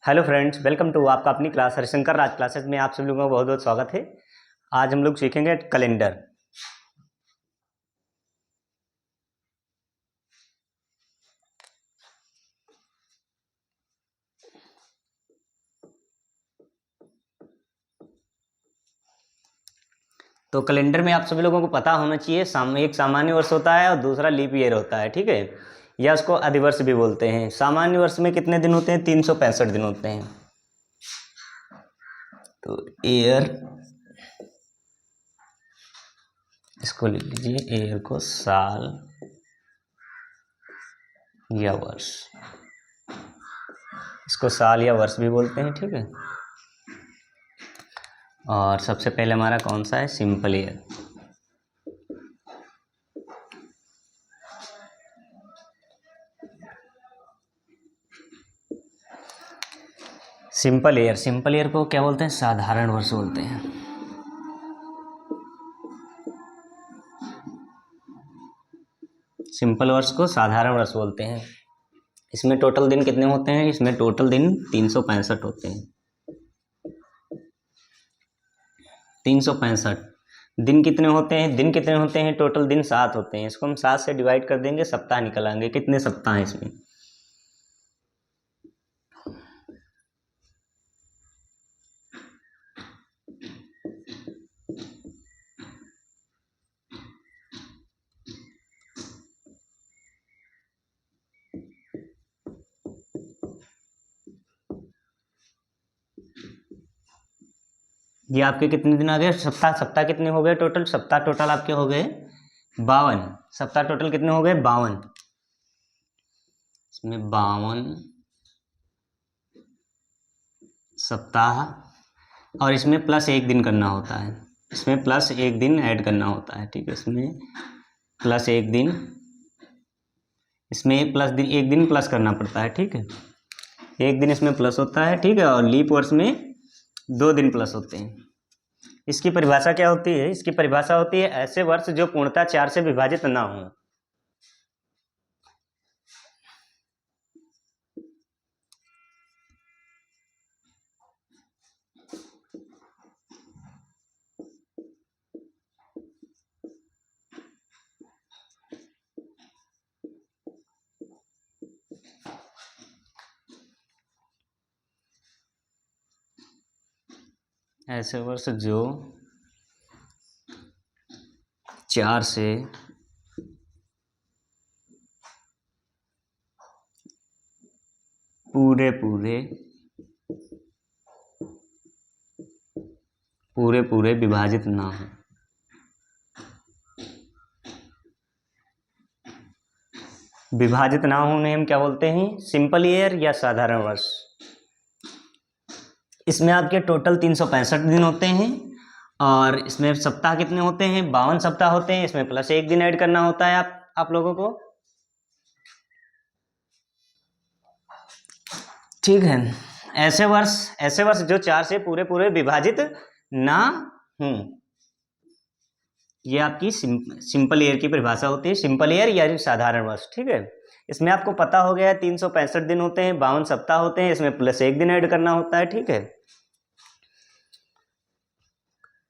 Hello friends, welcome to आपका अपनी class Harishankar राज classes में आप सभी लोगों का बहुत बहुत स्वागत है। आज हम लोग सीखेंगे कैलेंडर। तो कैलेंडर में आप सभी लोगों को पता होना चाहिए, एक सामान्य वर्ष होता है और दूसरा लीप ईयर होता है, ठीक है। या उसको अधिवर्ष भी बोलते हैं। सामान्य वर्ष में कितने दिन होते हैं? 365 दिन होते हैं। तो ईयर, इसको लिख लीजिए, ईयर को साल या वर्ष, इसको साल या वर्ष भी बोलते हैं, ठीक है। और सबसे पहले हमारा कौन सा है? Simple year. सिंपल ईयर को क्या बोलते हैं? साधारण वर्ष बोलते हैं। सिंपल वर्ष को साधारण वर्ष बोलते हैं। इसमें टोटल दिन कितने होते हैं? इसमें टोटल दिन 365 होते हैं। 365 दिन कितने होते हैं? टोटल दिन 7 होते हैं। इसको हम 7 से डिवाइड कर देंगे, सप्ताह निकल आएंगे। कितने सप्ताह हैं इसमें? ये आपके कितने दिन आ गए? सप्ताह कितने हो गए टोटल? सप्ताह टोटल आपके हो गए 52। सप्ताह टोटल कितने हो गए? 52। इसमें 52 सप्ताह, और इसमें प्लस एक दिन करना होता है। इसमें प्लस एक दिन ऐड करना होता है, ठीक है। इसमें प्लस एक दिन, इसमें प्लस दिन, एक दिन प्लस करना पड़ता है, ठीक है। एक दिन इसमें प्लस होता है, ठीक है। और लीप वर्ष में 2 दिन प्लस होते हैं। इसकी परिभाषा क्या होती है? इसकी परिभाषा होती है ऐसे वर्ष जो पूर्णतः 4 से विभाजित ना हो। ऐसे वर्ष जो 4 से पूरे पूरे विभाजित ना हो। विभाजित ना होने हम क्या बोलते हैं? सिंपल ईयर या साधारण वर्ष। इसमें आपके टोटल 365 दिन होते हैं, और इसमें सप्ताह कितने होते हैं? 52 सप्ताह होते हैं। इसमें प्लस एक दिन ऐड करना होता है आप लोगों को, ठीक है। ऐसे वर्ष जो 4 से पूरे विभाजित ना हो, ये आपकी सिंपल ईयर की परिभाषा होती है। सिंपल ईयर या साधारण वर्ष, ठीक है। इसमें आपको पता हो गया है 365 दिन होते हैं, 52 सप्ताह होते हैं। इसमें प्लस एक दिन ऐड करना होता है, ठीक है।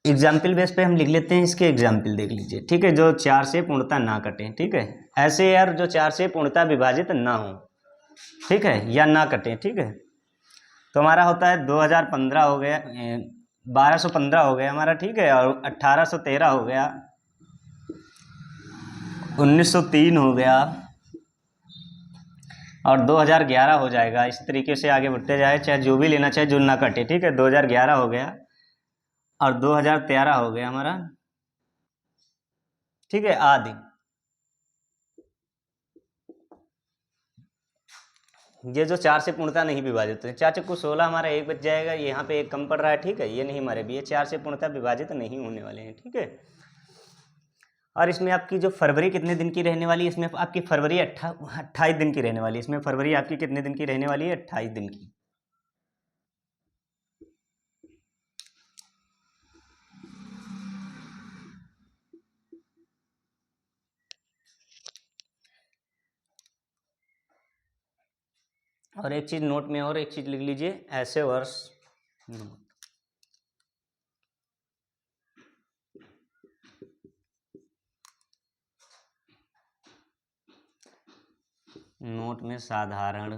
एग्जाम्पल बेस पे हम लिख लेते हैं। इसके एग्जाम्पल देख लीजिए, ठीक है। जो 4 से पूर्णतः ना कटे, ठीक है। ऐसे ईयर जो 4 से पूर्णतः विभाजित ना हो, ठीक है, या ना कटे, ठीक है। तो हमारा होता है 2015 हो गया, 1215 हो गया हमारा, ठीक है। और 1813 हो गया, 1903 हो गया, और 2011 हो जाएगा। इस तरीके से आगे बढ़ते जाए, चाहे जो भी लेना चाहे, जो ना कटे, ठीक है। 2011 हो गया और 2013 हो गया हमारा, ठीक है, आदि। ये जो 4 से पूर्णतः नहीं विभाजित है, 4 चक्कू 16, हमारा एक बच जाएगा। यहाँ पे एक कम पड़ रहा है, ठीक है। ये नहीं हमारे भी, ये 4 से पूर्णतः विभाजित नहीं होने वाले हैं, ठीक है। और इसमें आपकी जो फरवरी कितने दिन की रहने वाली है? इसमें आपकी फरवरी 28 दिन की रहने वाली है। इसमें फरवरी आपकी कितने दिन की रहने वाली है? 28 दिन की। और एक चीज़ नोट में और एक चीज़ लिख लीजिए, ऐसे वर्ष नोट में साधारण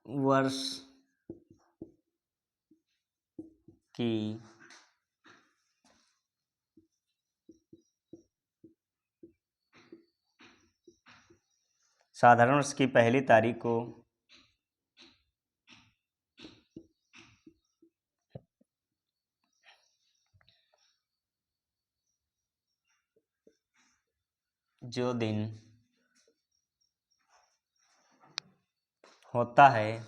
वर्ष की साधारण वर्ष की पहली तारीख को जो दिन होता है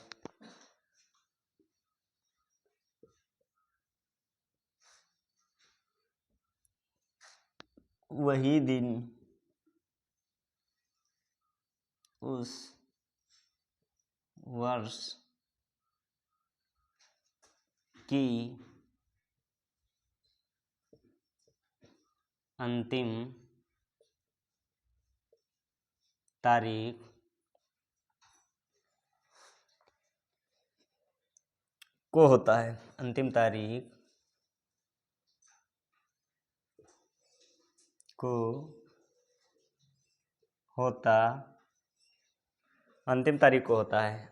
वही दिन उस वर्ष की अंतिम तारीख को होता है। अंतिम तारीख को होता अंतिम तारीख को होता है।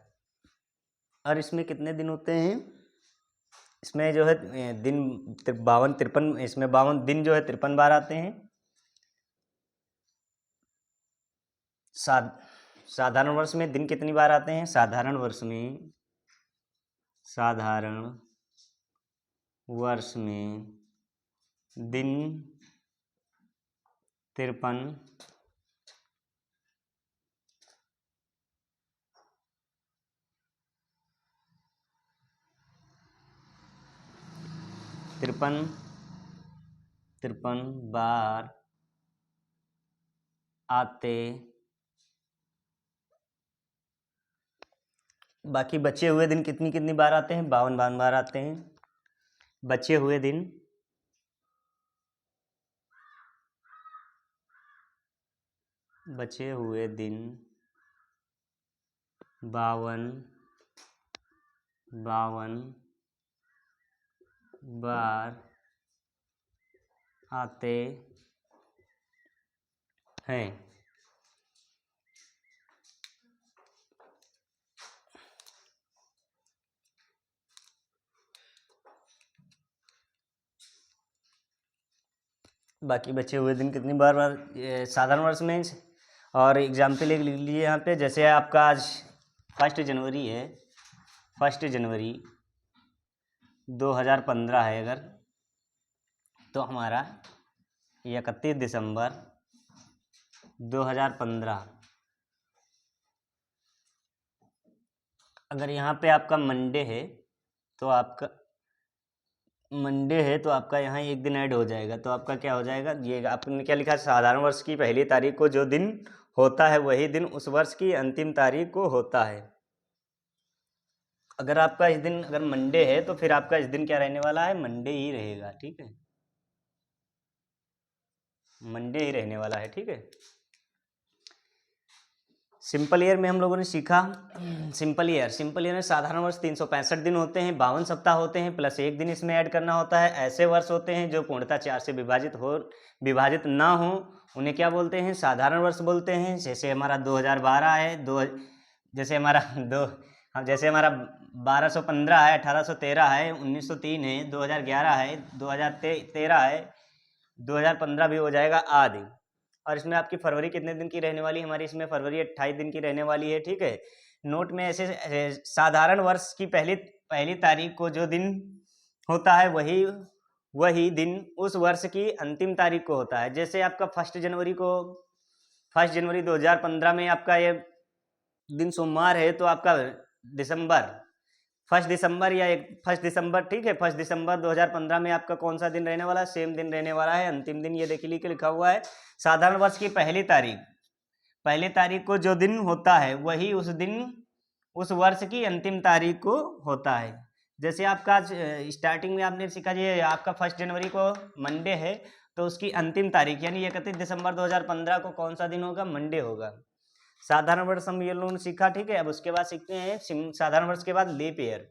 और इसमें कितने दिन होते हैं? इसमें जो है दिन 52-53, इसमें 52 दिन जो है 53 बार आते हैं। साधारण वर्ष में दिन कितनी बार आते हैं? साधारण वर्ष में दिन 53 बार आते, बाकी बचे हुए दिन कितनी बार आते हैं? 52 बार आते हैं। बचे हुए दिन 52 बार आते हैं। बाकी बचे हुए दिन कितनी बार साधारण वर्ष में। और एग्जाम्पल एक लिख लीजिए यहाँ पे, जैसे आपका आज 1 जनवरी है, 1 जनवरी 2015 है अगर, तो हमारा 31 दिसंबर 2015, अगर यहाँ पे आपका मंडे है तो आपका यहाँ एक दिन ऐड हो जाएगा, तो आपका क्या हो जाएगा? ये आपने क्या लिखा? साधारण वर्ष की पहली तारीख को जो दिन होता है वही दिन उस वर्ष की अंतिम तारीख को होता है। अगर आपका इस दिन अगर मंडे है तो फिर आपका इस दिन क्या रहने वाला है? मंडे ही रहेगा। ठीक है, मंडे ही रहने वाला है। ठीक है, सिंपल ईयर में हम लोगों ने सीखा, सिंपल ईयर में साधारण वर्ष 365 दिन होते हैं, 52 सप्ताह होते हैं, प्लस एक दिन इसमें ऐड करना होता है। ऐसे वर्ष होते हैं जो पूर्णतः 4 से विभाजित ना हो, उन्हें क्या बोलते हैं? साधारण वर्ष बोलते हैं। जैसे हमारा 2012 है, जैसे हमारा 1215 है, 1813 है, 1903 है, 2011 है, 2013 है, 2015 भी हो जाएगा आदि। और इसमें आपकी फरवरी कितने दिन की रहने वाली है? हमारी इसमें फरवरी 28 दिन की रहने वाली है। ठीक है, नोट में ऐसे साधारण वर्ष की पहली तारीख को जो दिन होता है वही दिन उस वर्ष की अंतिम तारीख को होता है। जैसे आपका 1 जनवरी 2015 में आपका ये दिन सोमवार है, तो आपका 1 दिसंबर या 1 दिसंबर, ठीक है, 1 दिसंबर 2015 में आपका कौन सा दिन रहने वाला है? सेम दिन रहने वाला है, अंतिम दिन। ये देखिए लिखा हुआ है साधारण वर्ष की पहली तारीख को जो दिन होता है वही उस दिन उस वर्ष की अंतिम तारीख को होता है। जैसे आपका स्टार्टिंग में आपने सीखा, ये आपका 1 जनवरी को मंडे है, तो उसकी अंतिम तारीख यानी 31 दिसंबर 2015 को कौन सा दिन होगा? मंडे होगा। साधारण वर्ष हम ये लोगों ने सीखा, ठीक है। अब उसके बाद सीखते हैं साधारण वर्ष के बाद leap year.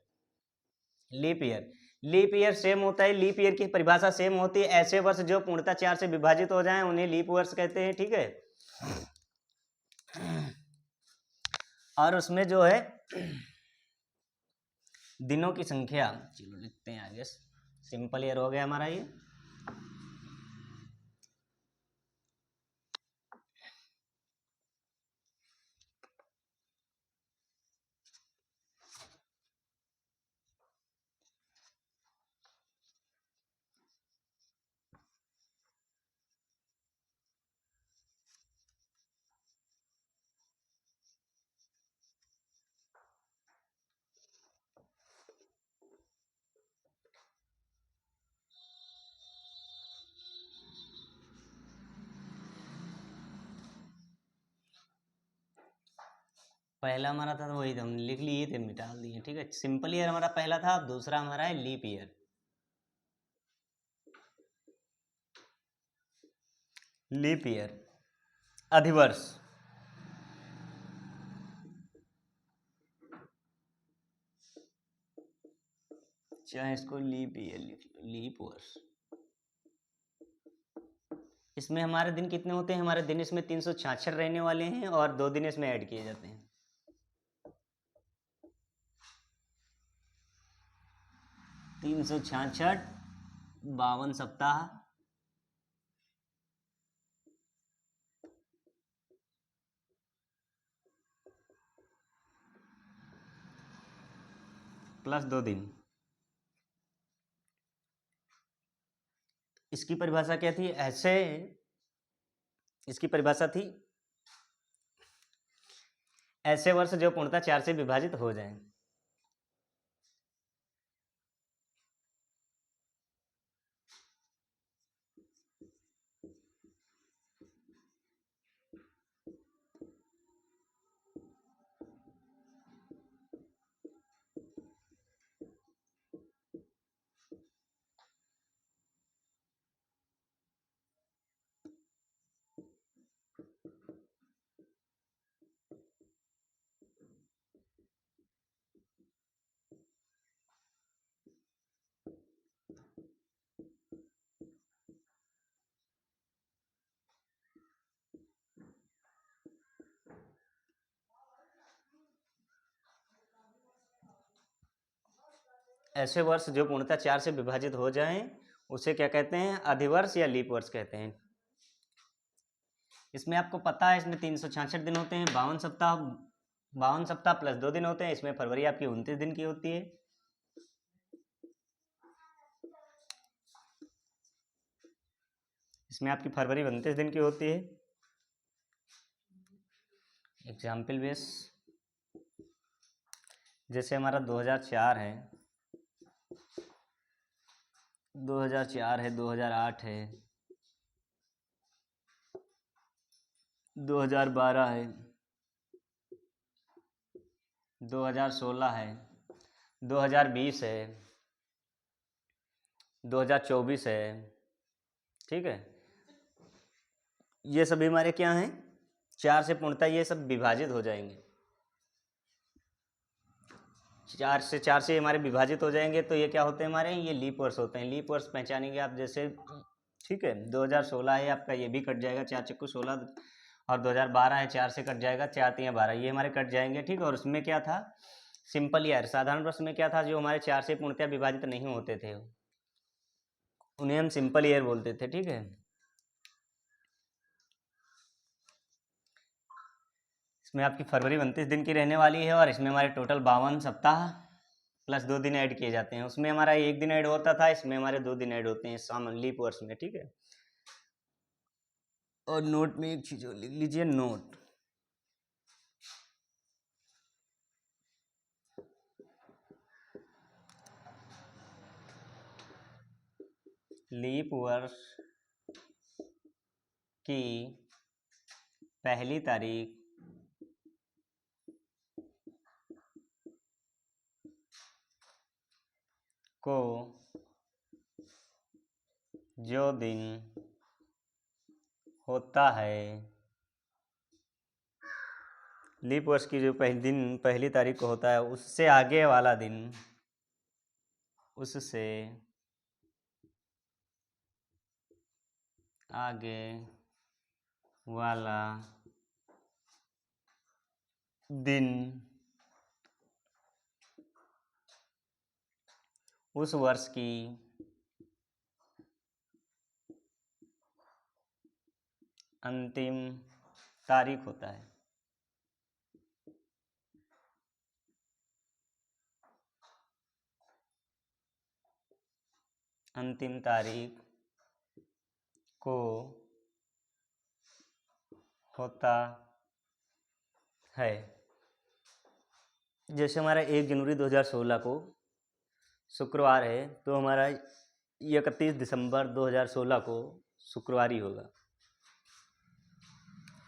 Leap year, leap year same होता है, लीप ईयर की परिभाषा सेम होती है। ऐसे वर्ष जो पूर्णतः 4 से विभाजित हो जाएं उन्हें लीप वर्ष कहते हैं, ठीक है। और उसमें जो है दिनों की संख्या, चलो लिखते हैं आगे। सिंपल ईयर हो गया हमारा ये। पहला हमारा था तो वही था, हम लिख लिए थे, मिटा दिए, ठीक है। सिंपल ईयर हमारा पहला था। अब दूसरा हमारा है लीप ईयर। लीप ईयर अधिवर्ष, चाहे इसको लीप ईयर लिख लो, लीप वर्ष। इसमें हमारे दिन कितने होते हैं? हमारे दिन इसमें 366 रहने वाले हैं और 2 दिन इसमें ऐड किए जाते हैं। 366, 52 सप्ताह प्लस 2 दिन। इसकी परिभाषा क्या थी? ऐसे इसकी परिभाषा थी ऐसे वर्ष जो पूर्णतः 4 से विभाजित हो जाएं। ऐसे वर्ष जो पूर्णतः 4 से विभाजित हो जाएं उसे क्या कहते हैं? अधिवर्ष या लीप वर्ष कहते हैं। इसमें आपको पता है इसमें 366 दिन होते हैं, 52 सप्ताह प्लस 2 दिन होते हैं। इसमें फरवरी आपकी 29 दिन की होती है। इसमें आपकी फरवरी 29 दिन की होती है। एग्जाम्पल बेस, जैसे हमारा 2004 है, 2004 है, 2008 है, 2012 है, 2016 है, 2020 है, 2024 है, ठीक है। ये सभी हमारे क्या हैं? 4 से पूर्णतः ये सब विभाजित हो जाएंगे। 4 से हमारे विभाजित हो जाएंगे तो ये क्या होते हैं हमारे? ये लीप वर्ष होते हैं। लीप वर्ष पहचानेंगे आप जैसे, ठीक है। 2016 है आपका, ये भी कट जाएगा, 4 चक्कू 16। और 2012 है, 4 से कट जाएगा, 4 3 12, ये हमारे कट जाएंगे, ठीक है। और उसमें क्या था? सिंपल ईयर, साधारण वर्ष में क्या था? जो हमारे 4 से पूर्णतः विभाजित नहीं होते थे उन्हें हम सिंपल ईयर बोलते थे, ठीक है। इसमें आपकी फरवरी 29 दिन की रहने वाली है और इसमें हमारे टोटल 52 सप्ताह प्लस 2 दिन ऐड किए जाते हैं। उसमें हमारा 1 दिन ऐड होता था, इसमें हमारे 2 दिन ऐड होते हैं सामान लीप वर्ष में, ठीक है। और नोट में एक चीज और लिख लीजिए, नोट। लीप वर्ष की पहली तारीख को जो दिन होता है लीप वर्ष की जो पहली तारीख को होता है उससे आगे वाला दिन, उससे आगे वाला दिन उस वर्ष की अंतिम तारीख होता है। अंतिम तारीख को होता है। जैसे हमारा 1 जनवरी 2016 को शुक्रवार है तो हमारा 31 दिसंबर 2016 को शुक्रवार ही होगा।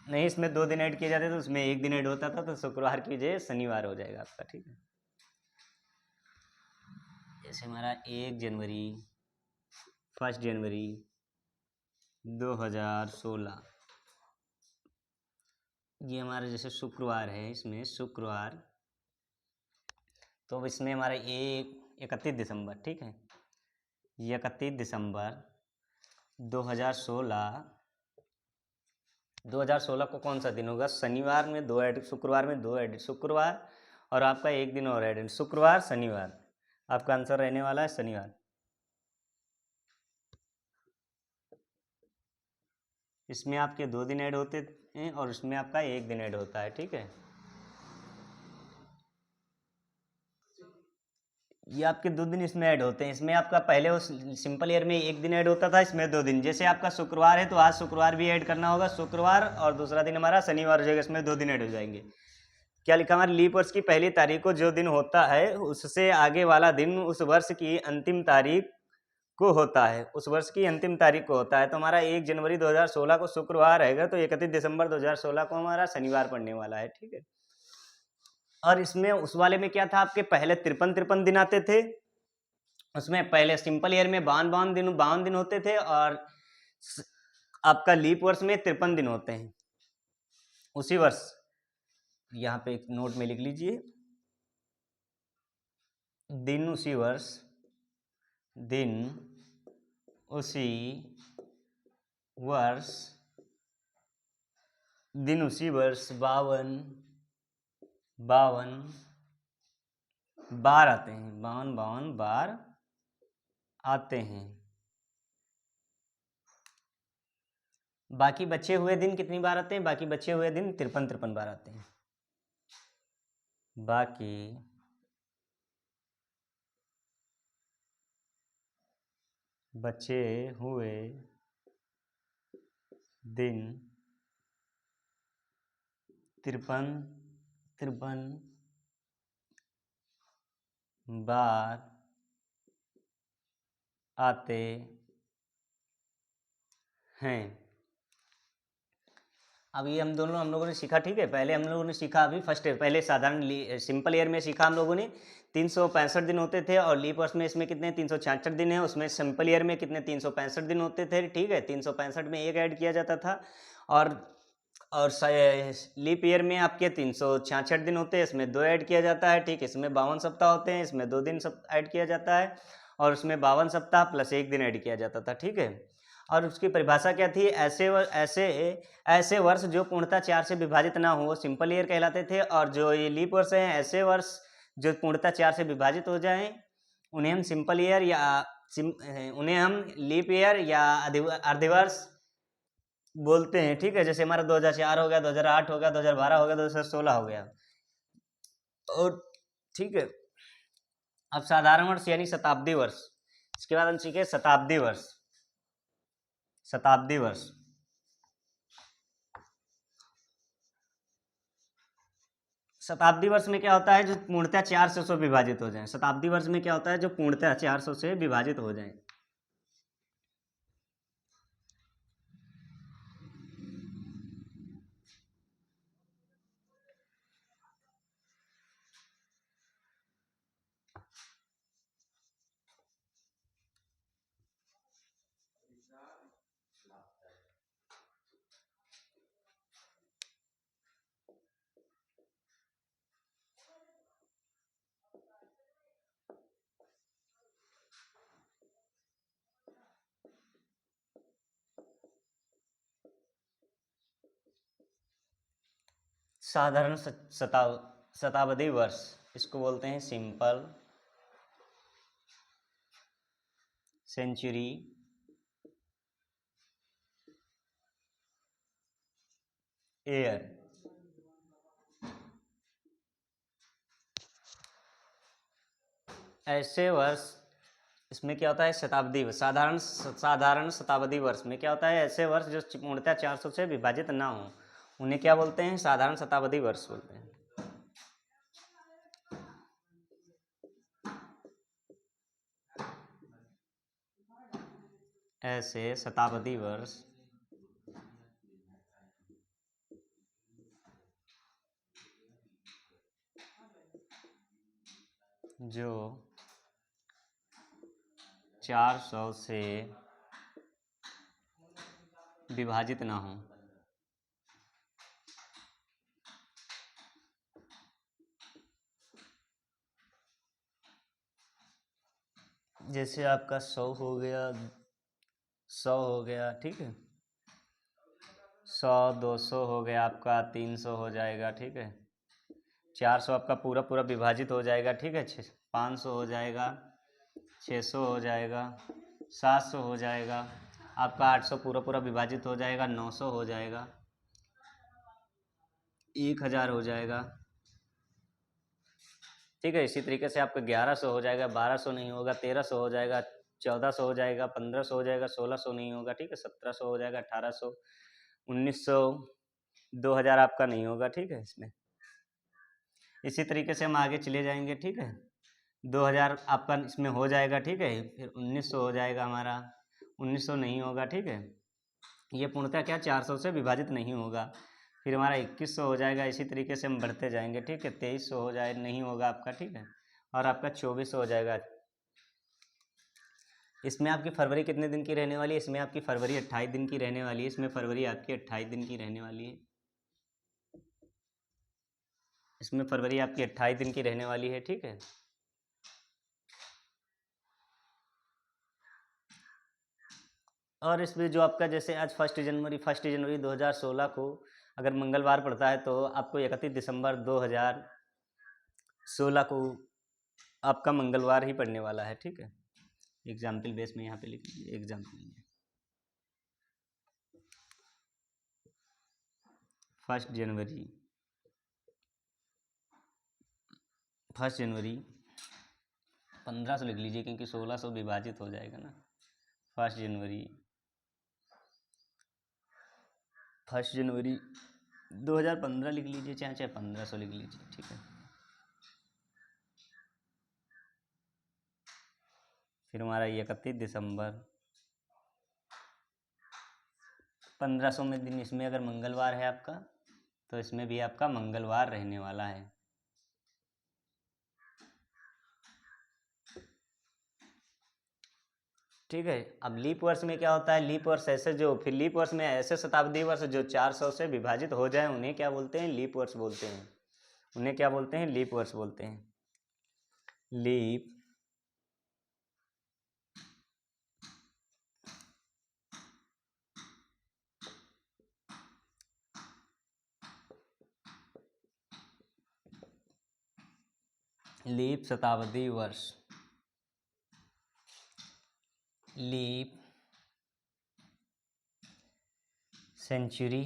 नहीं, इसमें 2 दिन ऐड किए जाते तो उसमें 1 दिन ऐड होता था, तो शुक्रवार की वजह शनिवार हो जाएगा आपका। ठीक है, जैसे हमारा 1 जनवरी 1 जनवरी 2016 ये हमारा जैसे शुक्रवार है, इसमें शुक्रवार, तो अब इसमें हमारा 31 दिसंबर, ठीक है, 31 दिसंबर 2016 2016 को कौन सा दिन होगा? शनिवार में 2 ऐड, शुक्रवार में 2 ऐड, शुक्रवार और आपका 1 दिन और ऐड, शुक्रवार शनिवार, आपका आंसर रहने वाला है शनिवार। इसमें आपके 2 दिन ऐड होते हैं और इसमें आपका 1 दिन ऐड होता है। ठीक है, ये आपके 2 दिन इसमें ऐड होते हैं। इसमें आपका पहले उस सिंपल ईयर में 1 दिन ऐड होता था, इसमें 2 दिन। जैसे आपका शुक्रवार है तो आज शुक्रवार भी ऐड करना होगा, शुक्रवार, और दूसरा दिन हमारा शनिवार हो जाएगा, इसमें 2 दिन ऐड हो जाएंगे। क्या लिखा हमारे? लीप वर्ष की पहली तारीख को जो दिन होता है उससे आगे वाला दिन उस वर्ष की अंतिम तारीख को होता है, उस वर्ष की अंतिम तारीख को होता है। तो हमारा 1 जनवरी 2016 को शुक्रवार रहेगा, तो 31 दिसंबर 2016 को हमारा शनिवार पड़ने वाला है। ठीक है, और इसमें उस वाले में क्या था, आपके पहले 53 दिन आते थे। उसमें पहले सिंपल ईयर में 52 दिन होते थे, और आपका लीप वर्ष में 53 दिन होते हैं। उसी वर्ष, यहाँ पे एक नोट में लिख लीजिए, दिन उसी वर्ष, दिन उसी वर्ष, दिन उसी वर्ष 52 बार आते हैं, 52 बार आते हैं। बाकी बचे हुए दिन कितनी बार आते हैं? बाकी बचे हुए दिन 53 बार आते हैं। बाकी बचे हुए दिन 53 बार आते हैं। अब ये हम लोगों ने सीखा। ठीक है, पहले हम लोगों ने सीखा, अभी फर्स्ट पहले साधारण सिंपल ईयर में सीखा हम लोगों ने 365 दिन होते थे, और लीप वर्ष में इसमें कितने 366 दिन है, उसमें सिंपल ईयर में कितने 365 दिन होते थे। ठीक है, 365 में 1 ऐड किया जाता था, और लीप ईयर में आपके 366 दिन होते हैं, इसमें 2 ऐड किया जाता है। ठीक, इसमें 52 सप्ताह होते हैं, इसमें 2 दिन सब ऐड किया जाता है, और उसमें 52 सप्ताह प्लस 1 दिन ऐड किया जाता था। ठीक है, और उसकी परिभाषा क्या थी? ऐसे वर्ष जो पूर्णतः 4 से विभाजित ना हो वो सिंपल ईयर कहलाते थे, और जो ये लीप वर्ष हैं, ऐसे वर्ष जो पूर्णतः 4 से विभाजित हो जाएं उन्हें हम सिंपल ईयर या उन्हें हम लीप ईयर या अर्धवर्ष बोलते हैं। ठीक है, जैसे हमारा 2004 हो गया, 2008 हो गया, 2012 हो गया, 2016 हो गया। और ठीक है, अब साधारण वर्ष यानी शताब्दी वर्ष, इसके बाद हम सीखे शताब्दी वर्ष। शताब्दी वर्ष, शताब्दी वर्ष में क्या होता है? जो पूर्णतः 400 से विभाजित हो जाए। शताब्दी वर्ष में क्या होता है? जो पूर्णतः 400 से विभाजित हो जाए। साधारण शताब्दी वर्ष, इसको बोलते हैं सिंपल सेंचुरी ईयर। ऐसे वर्ष, इसमें क्या होता है शताब्दी, साधारण शताब्दी वर्ष में क्या होता है, ऐसे वर्ष जो पूर्णतः 400 से विभाजित ना हो उन्हें क्या बोलते हैं, साधारण शताब्दी वर्ष बोलते हैं। ऐसे शताब्दी वर्ष जो 400 से विभाजित ना हो। जैसे आपका 100 हो गया, 100 हो गया, ठीक है, 100, 200 हो गया, आपका 300 हो जाएगा, ठीक है, 400 आपका पूरा पूरा विभाजित हो जाएगा, ठीक है, 500 हो जाएगा, 600 हो जाएगा, 700 हो जाएगा, आपका 800 पूरा पूरा विभाजित हो जाएगा, 900 हो जाएगा, 1000 हो जाएगा, ठीक है। इसी तरीके से आपका 1100 हो जाएगा, 1200 नहीं होगा, 1300 हो जाएगा, 1400 हो जाएगा, 1500 हो जाएगा, 1600 नहीं होगा, ठीक है, 1700 हो जाएगा, 1800, 1900, 2000 आपका नहीं होगा, ठीक है। इसमें इसी तरीके से हम आगे चले जाएंगे, ठीक है। 2000 आपका इसमें हो जाएगा, ठीक है, फिर 1900 हो जाएगा हमारा, 1900 नहीं होगा, ठीक है, ये पूर्णतः क्या 400 से विभाजित नहीं होगा। फिर हमारा 2100 हो जाएगा, इसी तरीके से हम बढ़ते जाएंगे, ठीक है, 2300 हो जाए, नहीं होगा आपका, ठीक है, और आपका 2400 हो जाएगा। इसमें आपकी फरवरी कितने दिन की रहने वाली है, इसमें आपकी फरवरी 28 दिन की रहने वाली है, इसमें फरवरी आपकी 28 दिन की रहने वाली है, इसमें फरवरी आपकी 28 दिन की रहने वाली है, ठीक है। और इसमें जो आपका जैसे आज 1 जनवरी 2016 को अगर मंगलवार पड़ता है तो आपको 31 दिसंबर 2016 को आपका मंगलवार ही पड़ने वाला है, ठीक है। एग्जाम्पल बेस में यहाँ पे लिख लीजिए, एग्जाम्पल में 1 जनवरी 1500 लिख लीजिए, क्योंकि 1600 विभाजित हो जाएगा ना। 1 जनवरी 2015 लिख लीजिए, चाहे 1500 लिख लीजिए, ठीक है। फिर हमारा 31 दिसंबर 1500 में दिन, इसमें अगर मंगलवार है आपका तो इसमें भी आपका मंगलवार रहने वाला है, ठीक है। अब लीप वर्ष में क्या होता है, लीप वर्ष ऐसे जो, फिर लीप वर्ष में ऐसे शताब्दी वर्ष जो 400 से विभाजित हो जाए उन्हें क्या बोलते हैं, लीप वर्ष बोलते हैं, उन्हें क्या बोलते हैं, लीप वर्ष बोलते हैं। लीप लीप शताब्दी वर्ष, लीप सेंचुरी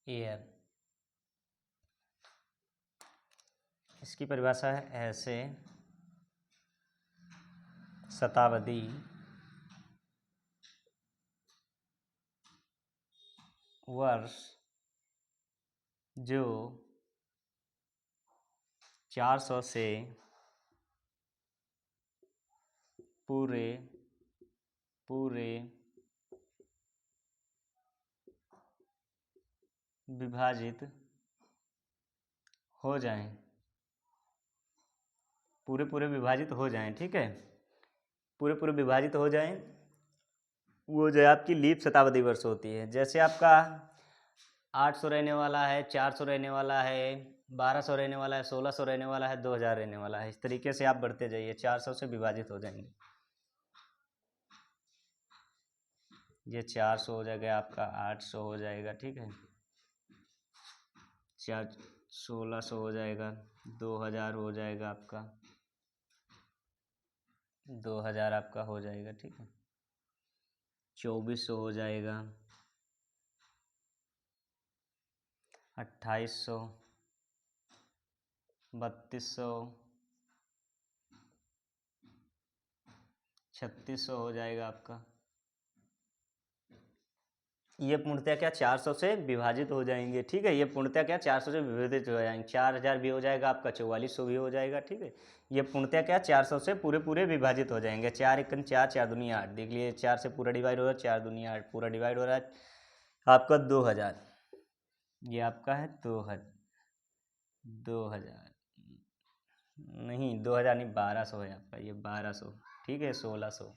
ईयर, इसकी परिभाषा है ऐसे शताब्दी वर्ष जो 400 से पूरे विभाजित हो जाएं, पूरे विभाजित हो जाएं, ठीक है, पूरे विभाजित हो जाएं, वो जो आपकी लीप शताब्दी वर्ष होती है। जैसे आपका 800 रहने वाला है, 400 रहने वाला है, 1200 रहने वाला है, 1600 रहने वाला है, 2000 रहने वाला है, इस तरीके से आप बढ़ते जाइए, 400 से विभाजित हो जाएंगे। ये 400 हो जाएगा, आपका 800 हो जाएगा, ठीक है, चार 1600 हो जाएगा, 2000 हो जाएगा आपका, 2000 आपका हो जाएगा, ठीक है। 2400 हो जाएगा, 2800, 3200, 3600 हो जाएगा आपका। ये पूर्णतः क्या 400 से विभाजित हो जाएंगे, ठीक है। ये पूर्णतः क्या 400 से विभाजित हो जाएंगे, 4000 भी हो जाएगा आपका, 4400 भी हो जाएगा, ठीक है। ये पूर्णतः क्या 400 से पूरे पूरे विभाजित हो जाएंगे। 4 एकन 4, 4 दूनी 8, देख लिए 4 से पूरा डिवाइड हो रहा है, 4 दूनी 8 पूरा डिवाइड हो रहा है आपका 2000। ये आपका है 2000 नहीं, 2000 नहीं, 1200 है आपका, ये 1200, ठीक है। 1600,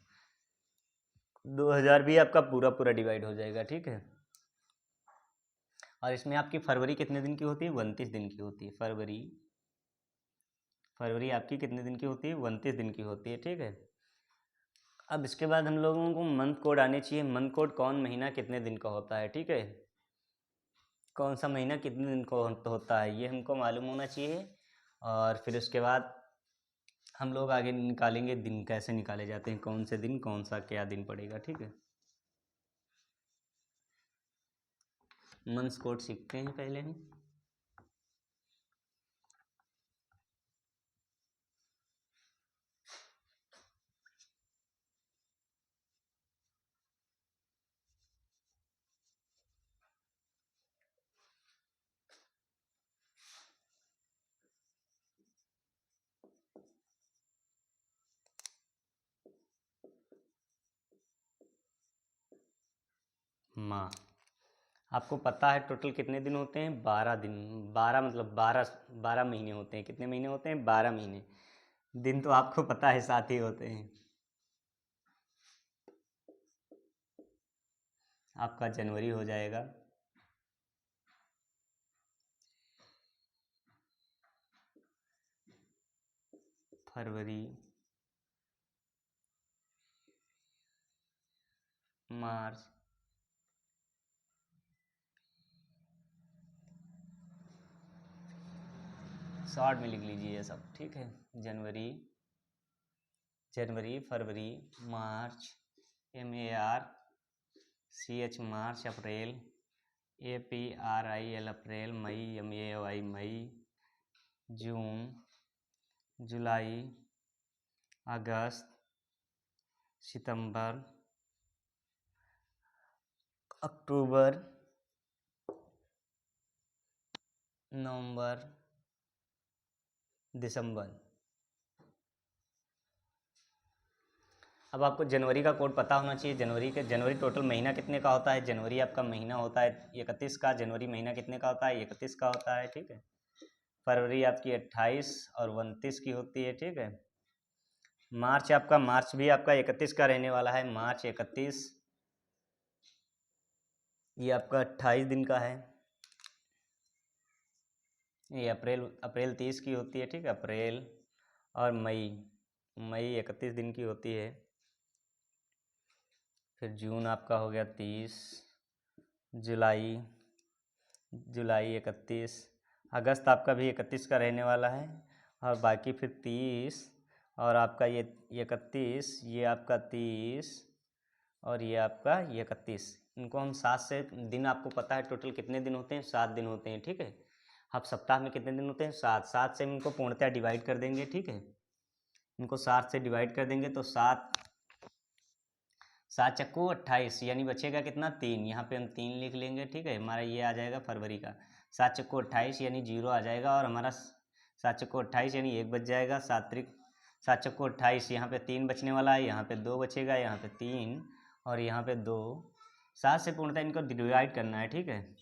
2000 भी आपका पूरा पूरा डिवाइड हो जाएगा, ठीक है। और इसमें आपकी फरवरी कितने दिन की होती है? 29 दिन की होती है। फरवरी आपकी कितने दिन की होती है? 29 दिन की होती है, ठीक है। अब इसके बाद हम लोगों को मंथ कोड आने चाहिए। मंथ कोड कौन महीना कितने दिन का होता है, ठीक है। कौन सा महीना कितने दिन का होता है ये हमको मालूम होना चाहिए। और फिर उसके बाद हम लोग आगे निकालेंगे दिन कैसे निकाले जाते हैं, कौन से दिन कौन सा क्या दिन पड़ेगा, ठीक है। मंथ्स कोड सीखते हैं पहले हम। माह, आपको पता है टोटल कितने दिन होते हैं? 12 दिन। 12 मतलब 12 महीने होते हैं। कितने महीने होते हैं? 12 महीने। दिन तो आपको पता है 7 ही होते हैं। आपका जनवरी हो जाएगा, फरवरी, मार्च, शॉर्ट में लिख लीजिए ये सब, ठीक है। जनवरी, फरवरी, मार्च, MARCH मार्च, अप्रैल, APRIL अप्रैल, मई, MAY मई, जून, जुलाई, अगस्त, सितंबर, अक्टूबर, नवंबर, दिसंबर। अब आपको जनवरी का कोड पता होना चाहिए। जनवरी टोटल महीना कितने का होता है? जनवरी आपका महीना होता है 31 का। जनवरी महीना कितने का होता है? 31 का होता है, ठीक है। फरवरी आपकी 28 और 29 की होती है, ठीक है। मार्च भी आपका 31 का रहने वाला है। मार्च 31, ये आपका 28 दिन का है। ये अप्रैल 30 की होती है, ठीक है। अप्रैल और मई 31 दिन की होती है। फिर जून आपका हो गया 30, जुलाई 31, अगस्त आपका भी 31 का रहने वाला है। और बाकी फिर 30 और आपका ये 31, ये आपका 30 और ये आपका 31। इनको हम 7 से, दिन आपको पता है टोटल कितने दिन होते हैं? 7 दिन होते हैं, ठीक है। अब सप्ताह में कितने दिन होते हैं? 7। 7 से हम इनको पूर्णतः डिवाइड कर देंगे, ठीक है। इनको 7 से डिवाइड कर देंगे तो 7 चक्कू 28, यानी बचेगा कितना? 3। यहाँ पे हम 3 लिख लेंगे, ठीक है। हमारा ये आ जाएगा फरवरी का। 7 चक्कू 28 यानी 0 आ जाएगा, और हमारा 7 चक्कू 28 यानी 1 बच जाएगा। 7 चक्कू 28, यहाँ पे 3 बचने वाला है, यहाँ पे 2 बचेगा, यहाँ पे 3 और यहाँ पे 2। 7 से पूर्णतः इनको डिवाइड करना है, ठीक है।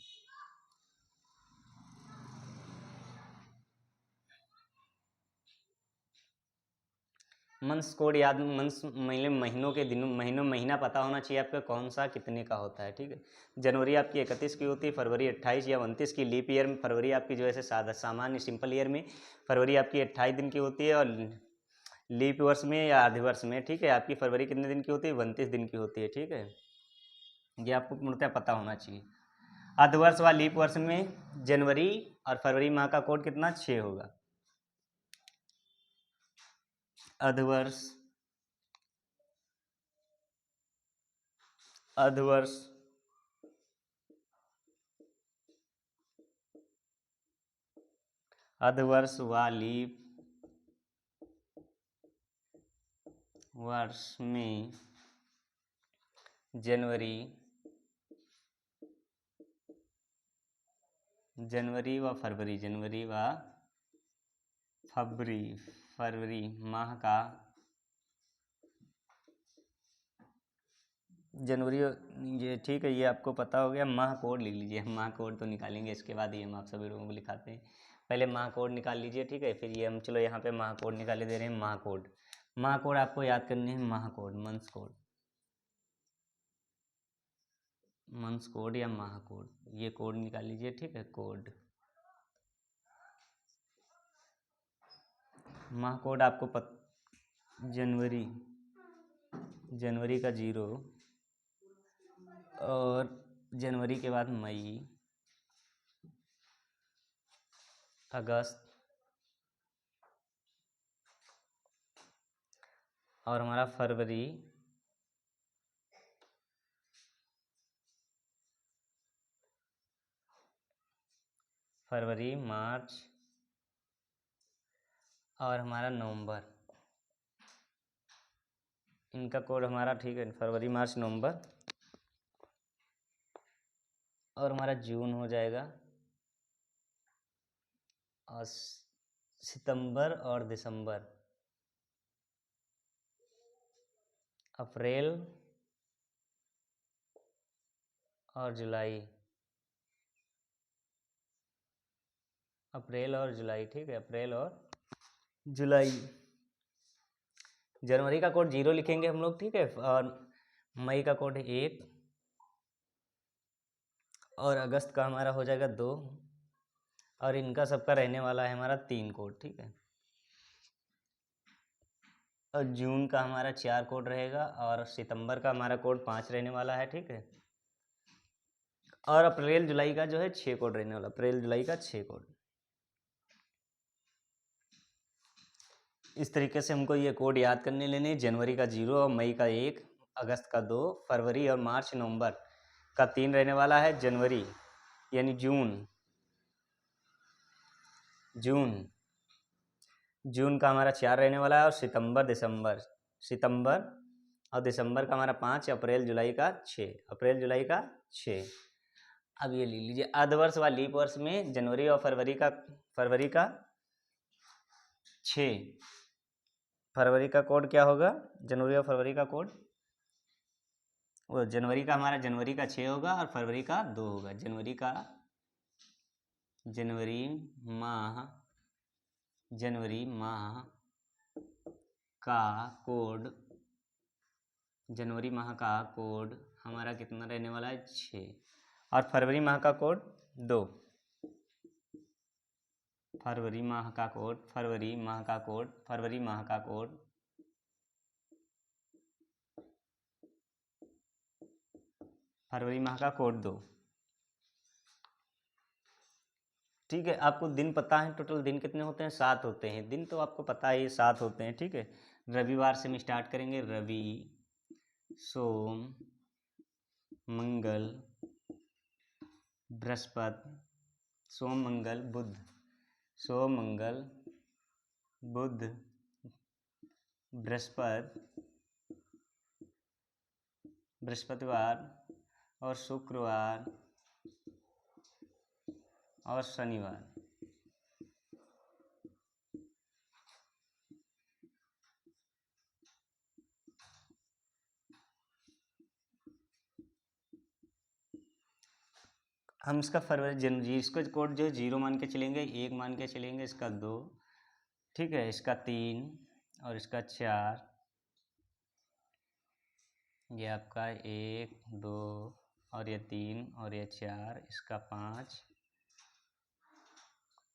मंथ्स कोड याद, मंथ्स महीनों के दिनों, महीना पता होना चाहिए आपका कौन सा कितने का होता है, ठीक है। जनवरी आपकी 31 की होती है, फरवरी 28 या 29 की। लीप ईयर में फरवरी आपकी जो है सामान्य सिंपल ईयर में फरवरी आपकी 28 दिन की होती है, और लीप वर्ष में या आधे वर्ष में, ठीक है, आपकी फरवरी कितने दिन की होती है? 29 दिन की होती है, ठीक है। ये आपको पूर्णतः पता होना चाहिए। अर्धवर्ष व लीप वर्ष में जनवरी और फरवरी माह का कोड कितना 6 होगा। अधवर्ष, अधवर्ष अधवर्ष व लीप वर्ष में जनवरी व फरवरी, जनवरी व फरवरी माह का, जनवरी, ये ठीक है, ये आपको पता हो गया। माह कोड लिख लीजिए, हम माह कोड तो निकालेंगे इसके बाद ही हम आप सभी लोगों को लिखाते हैं। पहले माह कोड निकाल लीजिए, ठीक है, फिर ये हम चलो यहाँ पे माह कोड निकाले दे रहे हैं। माह कोड, माह कोड आपको याद करनी है। माह code, months code, months code या माह कोड, ये कोड निकाल लीजिए, ठीक है। कोड, माह कोड आपको जनवरी, जनवरी का 0 और जनवरी के बाद मई, अगस्त और हमारा फरवरी, मार्च और हमारा नवंबर, इनका कोड हमारा, ठीक है, फरवरी, मार्च, नवंबर। और हमारा जून हो जाएगा, और सितंबर और दिसंबर, अप्रैल और जुलाई, अप्रैल और जुलाई, ठीक है, अप्रैल और जुलाई। जनवरी का कोड 0 लिखेंगे हम लोग, ठीक है, और मई का कोड 1 और अगस्त का हमारा हो जाएगा 2 और इनका सबका रहने वाला है हमारा 3 कोड, ठीक है। और जून का हमारा 4 कोड रहेगा और सितंबर का हमारा कोड 5 रहने वाला है, ठीक है। और अप्रैल जुलाई का जो है 6 कोड रहने वाला, अप्रैल जुलाई का 6 कोड। इस तरीके से हमको ये कोड याद करने लेने, जनवरी का 0 और मई का 1, अगस्त का 2, फरवरी और मार्च नवंबर का 3 रहने वाला है। जनवरी यानी जून का हमारा 4 रहने वाला है और सितंबर और दिसंबर का हमारा 5, अप्रैल जुलाई का 6। अब ये ले लीजिए, अर्धवर्ष व लीप वर्ष में जनवरी और फरवरी का 6, फरवरी का कोड क्या होगा, जनवरी और फरवरी का कोड, वो जनवरी का हमारा, जनवरी का 6 होगा और फरवरी का 2 होगा। जनवरी माह का कोड, जनवरी माह का कोड हमारा कितना रहने वाला है, 6 और फरवरी माह का कोड 2। फरवरी माह का कोड 2, ठीक है। आपको दिन पता है, टोटल दिन कितने होते हैं, 7 होते हैं। दिन तो आपको पता है 7 होते हैं, ठीक है। रविवार से हम स्टार्ट करेंगे, रवि, सोम, मंगल, बृहस्पति, सोम मंगल बुध, बृहस्पतिवार और शुक्रवार और शनिवार। हम इसका फरवरी, जनवरी, इसको कोड जो है 0 मान के चलेंगे, 1 मान के चलेंगे, इसका 2, ठीक है, इसका 3 और इसका 4, ये आपका 1 2 और ये 3 और ये 4, इसका 5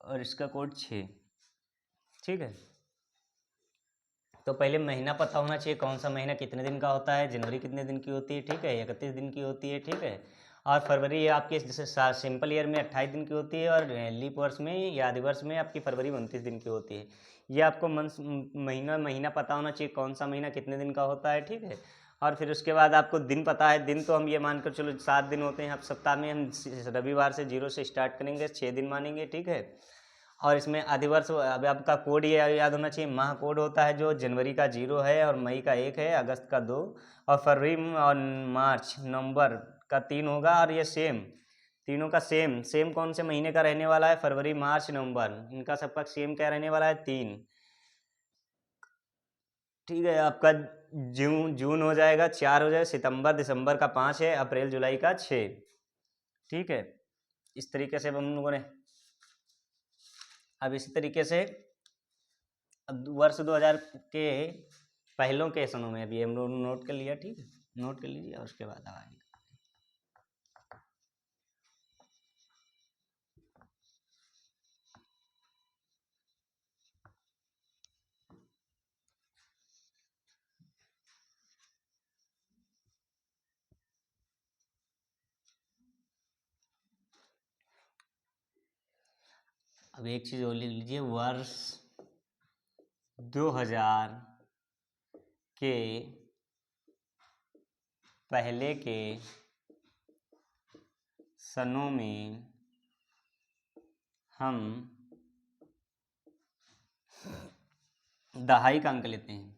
और इसका कोड 6, ठीक है। तो पहले महीना पता होना चाहिए, कौन सा महीना कितने दिन का होता है। जनवरी कितने दिन की होती है, ठीक है, 31 दिन की होती है, ठीक है। और फरवरी ये आपके जैसे सिंपल ईयर में 28 दिन की होती है, और लीप वर्ष में या आदि वर्ष में आपकी फरवरी 29 दिन की होती है। ये आपको मंथ महीना महीना पता होना चाहिए कौन सा महीना कितने दिन का होता है, ठीक है। और फिर उसके बाद आपको दिन पता है, दिन तो हम ये मानकर चलो 7 दिन होते हैं। अब सप्ताह में हम रविवार से 0 से स्टार्ट करेंगे, 6 दिन मानेंगे, ठीक है। और इसमें अधिवर्ष अब आपका कोड ये याद होना चाहिए, माह कोड होता है जो जनवरी का 0 है, और मई का 1 है, अगस्त का 2, और फरवरी और मार्च नवंबर का 3 होगा। और ये सेम तीनों का सेम सेम कौन से महीने का रहने वाला है, फरवरी मार्च नवंबर, इनका सबका सेम क्या रहने वाला है, 3, ठीक है। आपका जून जून हो जाएगा 4 हो जाएगा, सितंबर दिसंबर का 5 है, अप्रैल जुलाई का 6, ठीक है। इस तरीके से हम लोगों ने अब इसी तरीके से अब वर्ष 2000 के पहलों के सनों में अभी हम लोग नोट कर लिया, ठीक है, नोट कर लीजिए और उसके बाद आगे। अब एक चीज़ और लिख लीजिए, वर्ष 2000 के पहले के सनों में हम दहाई का अंक लेते हैं।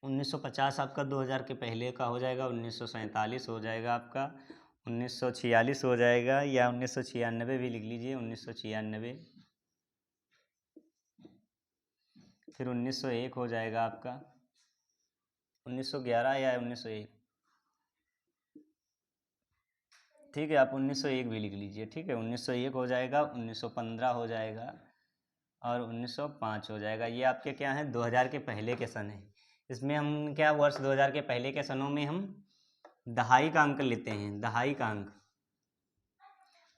उन्नीस सौ 50 आपका 2000 के पहले का हो जाएगा, 1947 हो जाएगा आपका, 1946 हो जाएगा, या 1996 भी लिख लीजिए, 1996, फिर 1901 हो जाएगा आपका, 1911 या 1901, ठीक है। आप 1901 भी लिख लीजिए, ठीक है। 1901 हो जाएगा, 1915 हो जाएगा, और 1905 हो जाएगा। ये आपके क्या हैं, 2000 के पहले के सन हैं। इसमें हम क्या, वर्ष 2000 के पहले के सनों में हम दहाई का अंक लेते हैं, दहाई का अंक।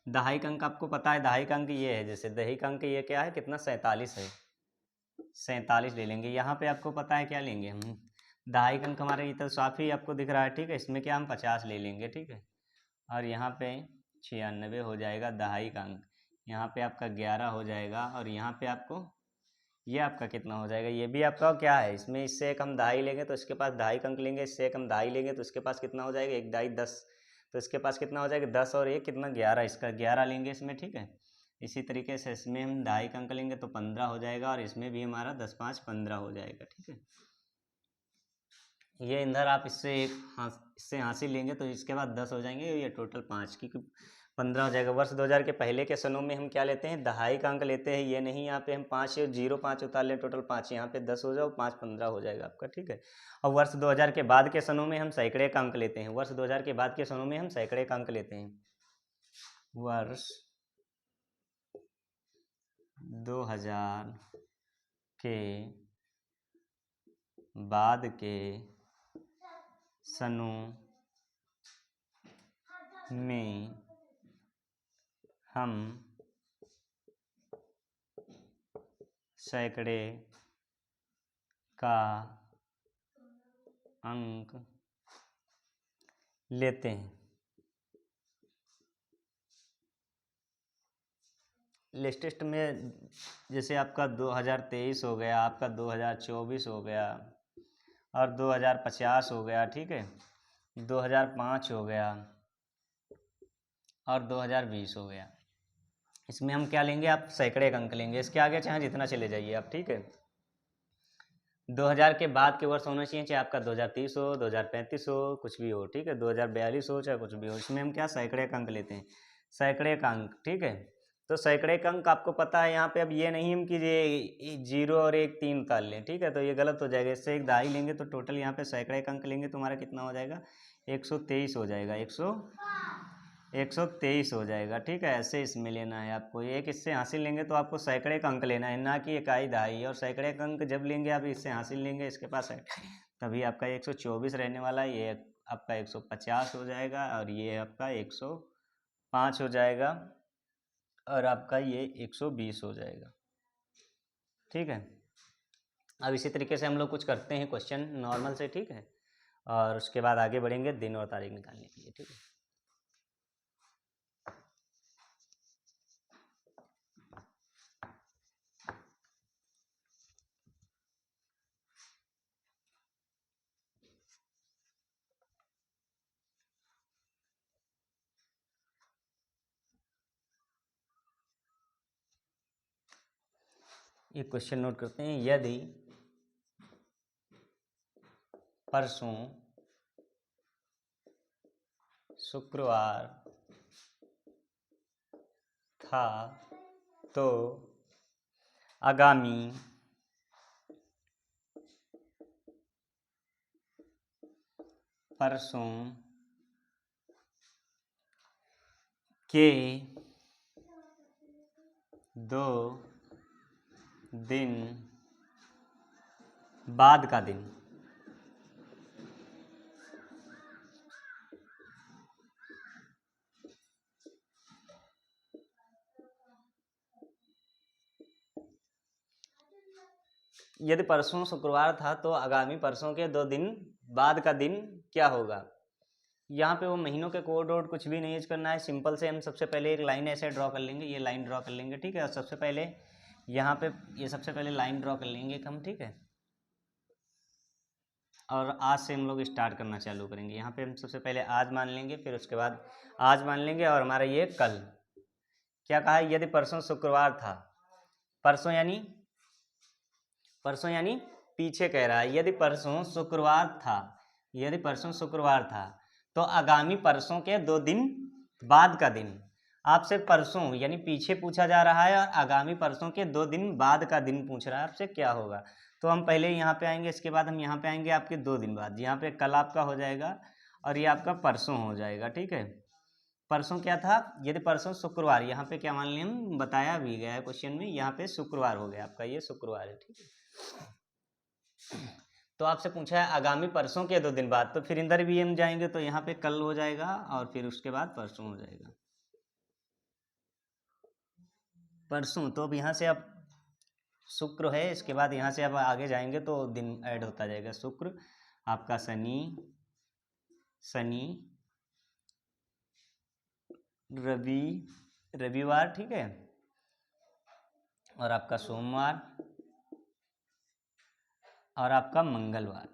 दहाई का अंक आपको पता है, दहाई का अंक ये है, जैसे दहाई का अंक ये क्या है, कितना, 47 है, 47 ले लेंगे। यहाँ पे आपको पता है क्या लेंगे हम, दहाई का अंक हमारे ये तो साफ ही आपको दिख रहा है, ठीक है। इसमें क्या हम 50 ले लेंगे, ठीक है। और यहाँ पे 96 हो जाएगा दहाई का अंक, यहाँ पे आपका 11 हो जाएगा, और यहाँ पे आपको ये आपका कितना हो जाएगा, ये भी आपका क्या है, इसमें इससे एक हम दहाई लेंगे तो इसके पास दहाई का अंक लेंगे, इससे एक हम दहाई लेंगे तो इसके पास कितना हो जाएगा, एक दहाई 10, तो इसके पास कितना हो जाएगा 10, और एक कितना 11, इसका 11 लेंगे इसमें, ठीक है। इसी तरीके से इसमें हम दहाई का अंक लेंगे तो 15 हो जाएगा, और इसमें भी हमारा 10 5 15 हो जाएगा, ठीक है। ये इधर आप इससे इससे हासिल लेंगे तो इसके बाद 10 हो जाएंगे, ये टोटल 5 की 15 हो जाएगा। वर्ष 2000 के पहले के सनों में हम क्या लेते हैं, दहाई का अंक लेते हैं, ये नहीं यहाँ पे हम 5 0 5 उतार लें, टोटल 5, यहाँ पे 10 हो जाओ, 5 15 हो जाएगा आपका, ठीक है। और वर्ष 2000 के बाद के सनों में हम सैकड़े का अंक लेते हैं, वर्ष 2000 के बाद के सनों में हम सैकड़े का अंक लेते हैं। वर्ष 2000 के बाद के सनों में हम सैकड़े का अंक लेते हैं। लेटेस्ट में जैसे आपका 2023 हो गया, आपका 2024 हो गया, और 2050 हो गया, ठीक है, 2005 हो गया, और 2020 हो गया। इसमें हम क्या लेंगे, आप सैकड़े का अंक लेंगे, इसके आगे चाहे जितना चले जाइए आप, ठीक है। 2000 के बाद के वर्ष होना चाहिए, चाहे आपका 2030 हो, 2035 हो, कुछ भी हो, ठीक है, 2042 हो, चाहे कुछ भी हो, इसमें हम क्या सैकड़े का अंक लेते हैं, सैकड़े का अंक, ठीक है। तो सैकड़े का अंक आपको पता है, यहाँ पे अब ये नहीं हम कि ये 0 और 1 3 उतार लें, ठीक है, तो ये गलत हो जाएगा। इससे एक दहाई लेंगे तो टोटल यहाँ पे सैकड़े का अंक लेंगे तो हमारा कितना हो जाएगा, 123 हो जाएगा, 123 हो जाएगा, ठीक है। ऐसे इसमें लेना है आपको, एक इससे हासिल लेंगे तो आपको सैकड़े का अंक लेना है, ना कि इकाई दहाई। और सैकड़े का अंक जब लेंगे आप इससे हासिल लेंगे इसके पास है, तभी आपका 124 रहने वाला है, ये आपका 150 हो जाएगा, और ये आपका 5 हो जाएगा और आपका ये 120 हो जाएगा। ठीक है, अब इसी तरीके से हम लोग कुछ करते हैं क्वेश्चन नॉर्मल से। ठीक है, और उसके बाद आगे बढ़ेंगे दिन और तारीख निकालने के लिए। ठीक है, ये क्वेश्चन नोट करते हैं। यदि परसों शुक्रवार था तो आगामी परसों के 2 दिन बाद का दिन यदि परसों शुक्रवार था तो आगामी परसों के 2 दिन बाद का दिन क्या होगा। यहाँ पे वो महीनों के कोड वोड कुछ भी नहीं यूज करना है। सिंपल से हम सबसे पहले एक लाइन ऐसे ड्रॉ कर लेंगे, ये लाइन ड्रॉ कर लेंगे। ठीक है, और सबसे पहले यहाँ पे ये सबसे पहले लाइन ड्रॉ कर लेंगे हम। ठीक है, और आज से हम लोग स्टार्ट करना चालू करेंगे। यहाँ पे हम सबसे पहले आज मान लेंगे, फिर उसके बाद आज मान लेंगे, और हमारा ये कल क्या कहा है। यदि परसों शुक्रवार था, परसों यानी पीछे कह रहा है। यदि परसों शुक्रवार था, यदि परसों शुक्रवार था तो आगामी परसों के 2 दिन बाद का दिन। आपसे परसों यानी पीछे पूछा जा रहा है और आगामी परसों के 2 दिन बाद का दिन पूछ रहा है आपसे क्या होगा। तो हम पहले यहाँ पे आएंगे, इसके बाद हम यहाँ पे आएंगे आपके 2 दिन बाद। यहाँ पे कल आपका हो जाएगा और ये आपका परसों हो जाएगा। ठीक है, परसों क्या था, यदि परसों शुक्रवार, यहाँ पे क्या मान लिया हम, बताया भी गया है क्वेश्चन में। यहाँ पे शुक्रवार हो गया आपका, ये शुक्रवार है। ठीक है, तो आपसे पूछा है आगामी परसों के 2 दिन बाद, तो फिर इधर भी हम जाएंगे तो यहाँ पे कल हो जाएगा और फिर उसके बाद परसों हो जाएगा। परसों तो अब यहाँ से अब शुक्र है, इसके बाद यहाँ से अब आगे जाएंगे तो दिन ऐड होता जाएगा। शुक्र आपका, शनि रविवार। ठीक है, और आपका सोमवार और आपका मंगलवार।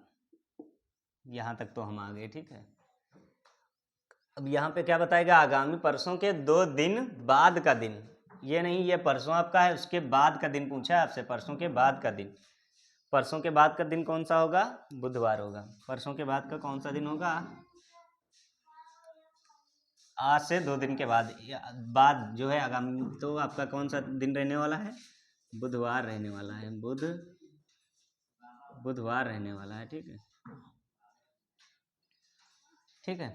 यहाँ तक तो हम आ गए। ठीक है, अब यहाँ पे क्या बताएगा, आगामी परसों के 2 दिन बाद का दिन। ये नहीं, ये परसों आपका है, उसके बाद का दिन पूछा है आपसे, परसों के बाद का दिन। परसों के बाद का दिन कौन सा होगा, बुधवार होगा। परसों के बाद का कौन सा दिन होगा, आज से 2 दिन के बाद, बाद जो है आगामी, तो आपका कौन सा दिन रहने वाला है, बुधवार रहने वाला है। बुधवार रहने वाला है। ठीक है, ठीक है,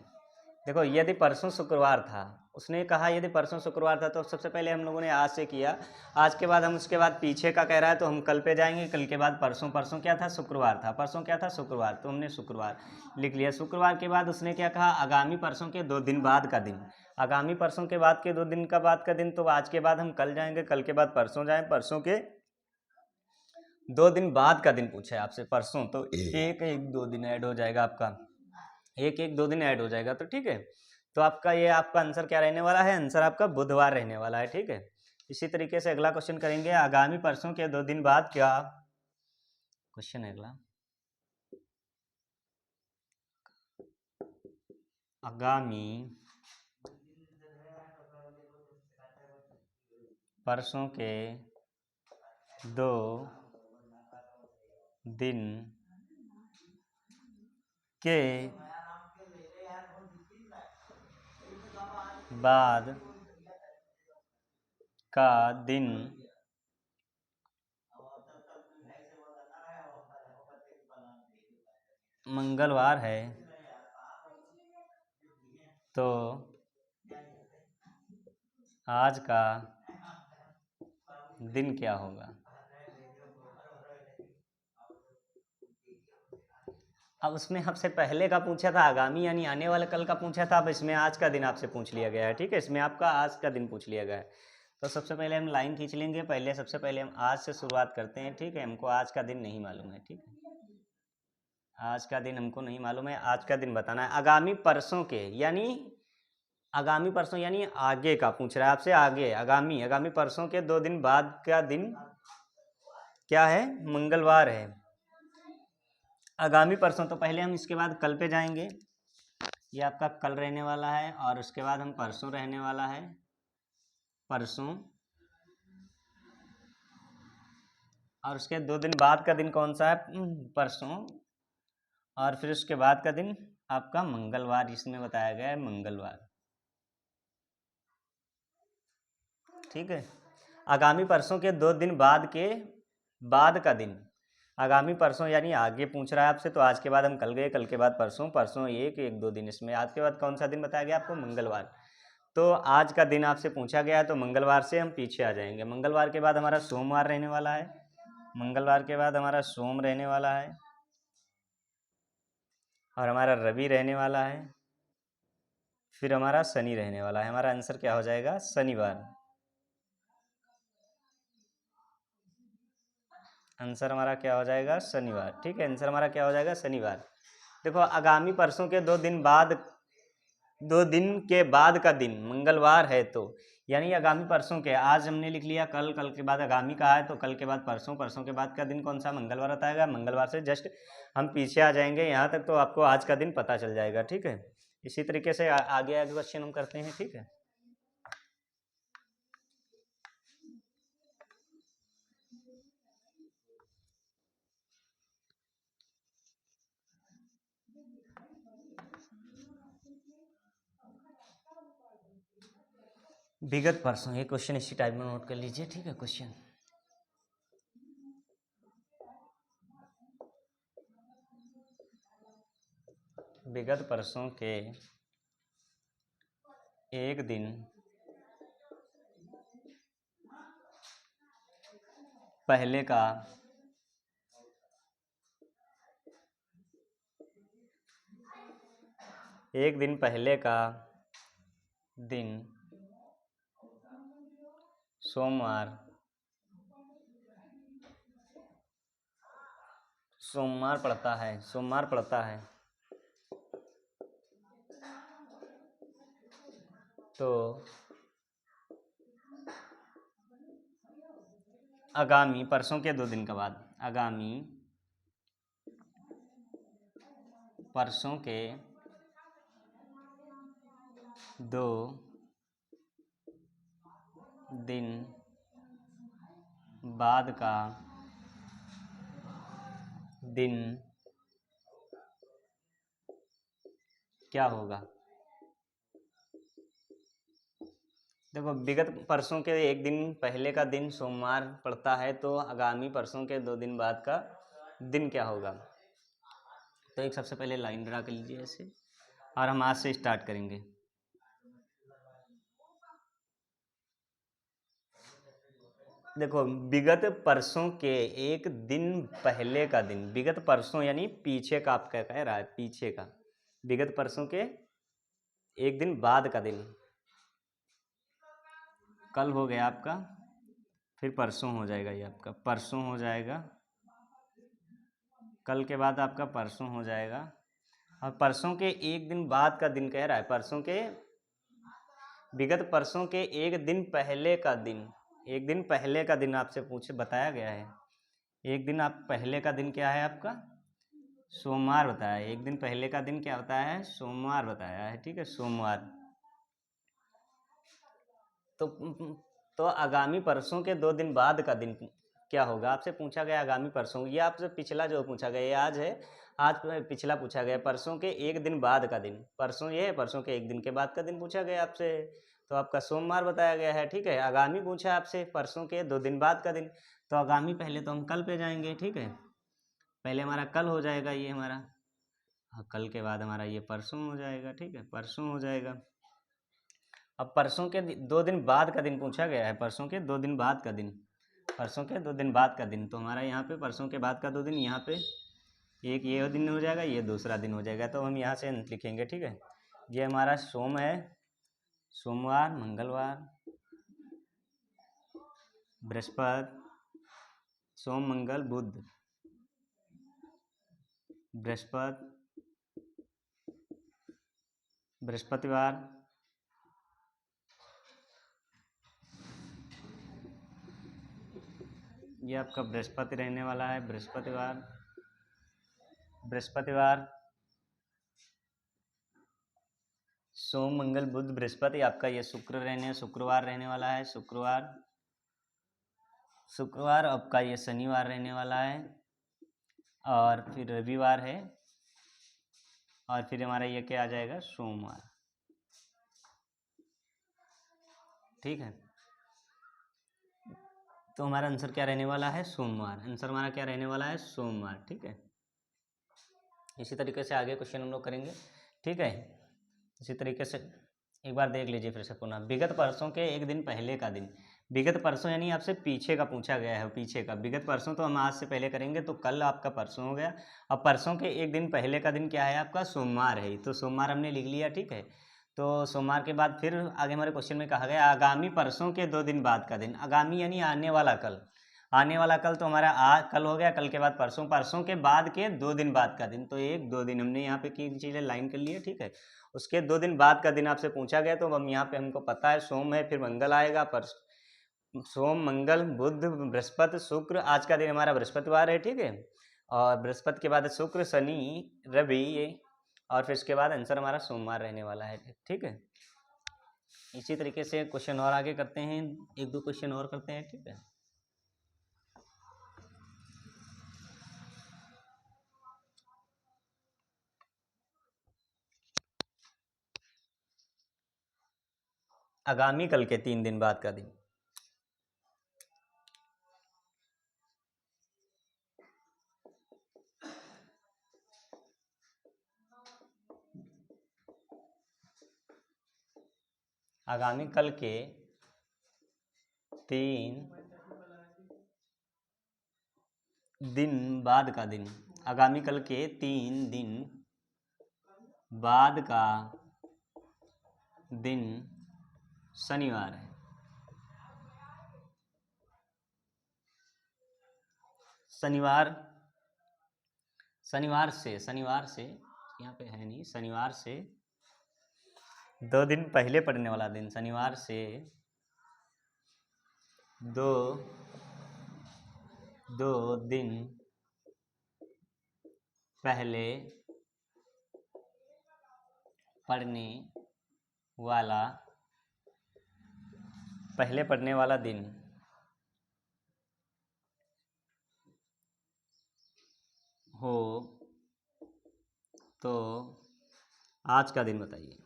देखो यदि परसों शुक्रवार था, उसने कहा यदि परसों शुक्रवार था, तो सबसे पहले हम लोगों ने आज से किया। आज के बाद हम उसके बाद पीछे का कह रहा है तो हम कल पे जाएंगे। कल के बाद परसों, परसों क्या था, शुक्रवार था। परसों क्या था, शुक्रवार, तो हमने शुक्रवार लिख लिया। शुक्रवार के बाद उसने क्या कहा, आगामी परसों के 2 दिन बाद का दिन। आगामी परसों के बाद के 2 दिन का बाद का दिन, तो आज के बाद हम कल जाएंगे, कल के बाद परसों जाए, परसों के 2 दिन बाद का दिन पूछा है आपसे परसों, तो एक 2 दिन ऐड हो जाएगा आपका, एक 2 दिन ऐड हो जाएगा। तो ठीक है, तो आपका ये आपका आंसर क्या रहने वाला है, आंसर आपका बुधवार रहने वाला है। ठीक है, इसी तरीके से अगला क्वेश्चन करेंगे, आगामी परसों के 2 दिन बाद क्या क्वेश्चन है अगला। आगामी परसों के 2 दिन के बाद का दिन मंगलवार है, तो आज का दिन क्या होगा। अब उसमें आपसे पहले का पूछा था आगामी यानी आने वाले कल का पूछा था, अब इसमें आज का दिन आपसे पूछ लिया गया है, ठीक है, इसमें आपका आज का दिन पूछ लिया गया है। तो सबसे पहले हम लाइन खींच लेंगे, पहले सबसे पहले हम आज से शुरुआत करते हैं, ठीक है, हमको आज का दिन नहीं मालूम है, ठीक है, आज का दिन हमको नहीं मालूम है, आज का दिन बताना है। आगामी परसों के यानी आगामी परसों यानी आगे का पूछ रहा है आपसे, आगे आगामी आगामी परसों के 2 दिन बाद का दिन क्या है, मंगलवार है। आगामी परसों, तो पहले हम इसके बाद कल पे जाएंगे, ये आपका कल रहने वाला है, और उसके बाद हम परसों रहने वाला है, परसों, और उसके 2 दिन बाद का दिन कौन सा है, परसों, और फिर उसके बाद का दिन आपका मंगलवार, इसमें बताया गया है मंगलवार, ठीक है। आगामी परसों के 2 दिन बाद का दिन, आगामी परसों यानी आगे पूछ रहा है आपसे, तो आज के बाद हम कल गए, कल के बाद परसों, परसों एक 2 दिन, इसमें आज के बाद कौन सा दिन बताया गया आपको, मंगलवार। तो आज का दिन आपसे पूछा गया है, तो मंगलवार से हम पीछे आ जाएंगे, मंगलवार के बाद हमारा सोमवार रहने वाला है, मंगलवार के बाद हमारा सोम रहने वाला है, और हमारा रवि रहने वाला है, फिर हमारा शनि रहने वाला है। हमारा आंसर क्या हो जाएगा, शनिवार। आंसर हमारा क्या हो जाएगा, शनिवार, ठीक है, आंसर हमारा क्या हो जाएगा, शनिवार। देखो आगामी परसों के 2 दिन बाद, 2 दिन के बाद का दिन मंगलवार है, तो यानी आगामी परसों के, आज हमने लिख लिया कल, कल के बाद आगामी कहा है, तो कल के बाद परसों, परसों के बाद का दिन कौन सा, मंगलवार बताएगा, मंगलवार से जस्ट हम पीछे आ जाएंगे यहाँ तक, तो आपको आज का दिन पता चल जाएगा, ठीक है। इसी तरीके से आगे आगे क्वेश्चन हम करते हैं, ठीक है। विगत परसों, ये क्वेश्चन इसी टाइप में नोट कर लीजिए, ठीक है। क्वेश्चन विगत परसों के एक दिन पहले का दिन सोमवार पड़ता है, तो आगामी परसों के 2 दिन के बाद, आगामी परसों के 2 दिन बाद का दिन क्या होगा। देखो विगत परसों के एक दिन पहले का दिन सोमवार पड़ता है, तो आगामी परसों के 2 दिन बाद का दिन क्या होगा। तो एक सबसे पहले लाइन ड्रा कर लीजिए ऐसे, और हम आज से स्टार्ट करेंगे। देखो विगत परसों के एक दिन पहले का दिन, विगत परसों यानी पीछे का, आपका कह रहा है पीछे का, विगत परसों के एक दिन बाद का दिन, कल हो गया आपका, फिर परसों हो जाएगा, ये आपका परसों हो जाएगा, कल के बाद आपका परसों हो जाएगा, और परसों के एक दिन बाद का दिन कह रहा है, परसों के विगत परसों के एक दिन पहले का दिन, एक दिन पहले का दिन आपसे पूछे बताया गया है, एक दिन आप पहले का दिन क्या है आपका, सोमवार बताया है, एक दिन पहले का दिन क्या होता है, सोमवार बताया है, ठीक है, सोमवार। तो आगामी परसों के 2 दिन बाद का दिन क्या होगा, आपसे पूछा गया आगामी परसों, ये आपसे पिछला जो पूछा गया, ये आज है, आज पिछला पूछा गया परसों के एक दिन बाद का दिन, परसों ये है, परसों के एक दिन के बाद का दिन पूछा गया आपसे, तो आपका सोमवार बताया गया है, ठीक है। आगामी पूछा आपसे परसों के 2 दिन बाद का दिन, तो आगामी पहले तो हम कल पे जाएंगे, ठीक है, पहले हमारा कल हो जाएगा ये हमारा, और कल के बाद हमारा ये परसों हो जाएगा, ठीक है, परसों हो जाएगा। अब परसों के 2 दिन बाद का दिन पूछा गया है, परसों के 2 दिन बाद का दिन, परसों के 2 दिन बाद का दिन, तो हमारा यहाँ पे परसों के बाद का 2 दिन यहाँ पे एक ये दिन हो जाएगा, ये दूसरा दिन हो जाएगा, तो हम यहाँ से लिखेंगे, ठीक है। ये हमारा सोम है, सोमवार, मंगलवार, बृहस्पति, सोम मंगल बुध, बृहस्पति, बृहस्पतिवार, ये आपका बृहस्पति रहने वाला है, बृहस्पतिवार, बृहस्पतिवार, सोम मंगल बुध बृहस्पति, आपका ये शुक्रवार रहने वाला है, शुक्रवार, शुक्रवार आपका ये शनिवार रहने वाला है, और फिर रविवार है, और फिर हमारा ये क्या आ जाएगा, सोमवार, ठीक है। तो हमारा आंसर क्या रहने वाला है, सोमवार। आंसर हमारा क्या रहने वाला है, सोमवार, ठीक है। इसी तरीके से आगे क्वेश्चन हम लोग करेंगे, ठीक है। इसी तरीके से एक बार देख लीजिए फिर से पुनः। विगत परसों के एक दिन पहले का दिन, विगत परसों यानी आपसे पीछे का पूछा गया है, पीछे का। विगत परसों तो हम आज से पहले करेंगे, तो कल आपका परसों हो गया। अब परसों के एक दिन पहले का दिन क्या है आपका, सोमवार है, तो सोमवार हमने लिख लिया, ठीक है। तो सोमवार के बाद फिर आगे हमारे क्वेश्चन में कहा गया आगामी परसों के 2 दिन बाद का दिन। आगामी यानी आने वाला कल, आने वाला कल, तो हमारा कल हो गया, कल के बाद परसों, परसों के बाद के 2 दिन बाद का दिन, तो 1-2 दिन हमने यहाँ पे की चीज़ें लाइन कर ली है, ठीक है। उसके 2 दिन बाद का दिन आपसे पूछा गया, तो हम यहाँ पे हमको पता है सोम है, फिर मंगल आएगा, सोम मंगल बुध बृहस्पति शुक्र, आज का दिन हमारा बृहस्पतिवार है, ठीक है। और बृहस्पति के बाद शुक्र शनि रवि, और फिर उसके बाद आंसर हमारा सोमवार रहने वाला है, ठीक है। इसी तरीके से क्वेश्चन और आगे करते हैं, 1-2 क्वेश्चन और करते हैं, ठीक है। आगामी कल के 3 दिन बाद का दिन, आगामी कल के 3 दिन बाद का दिन, आगामी कल के 3 दिन बाद का दिन शनिवार है। शनिवार, शनिवार से यहाँ पे है नहीं, शनिवार से 2 दिन पहले पड़ने वाला दिन, शनिवार से 2 दिन पहले पड़ने वाला दिन हो तो आज का दिन बताइए,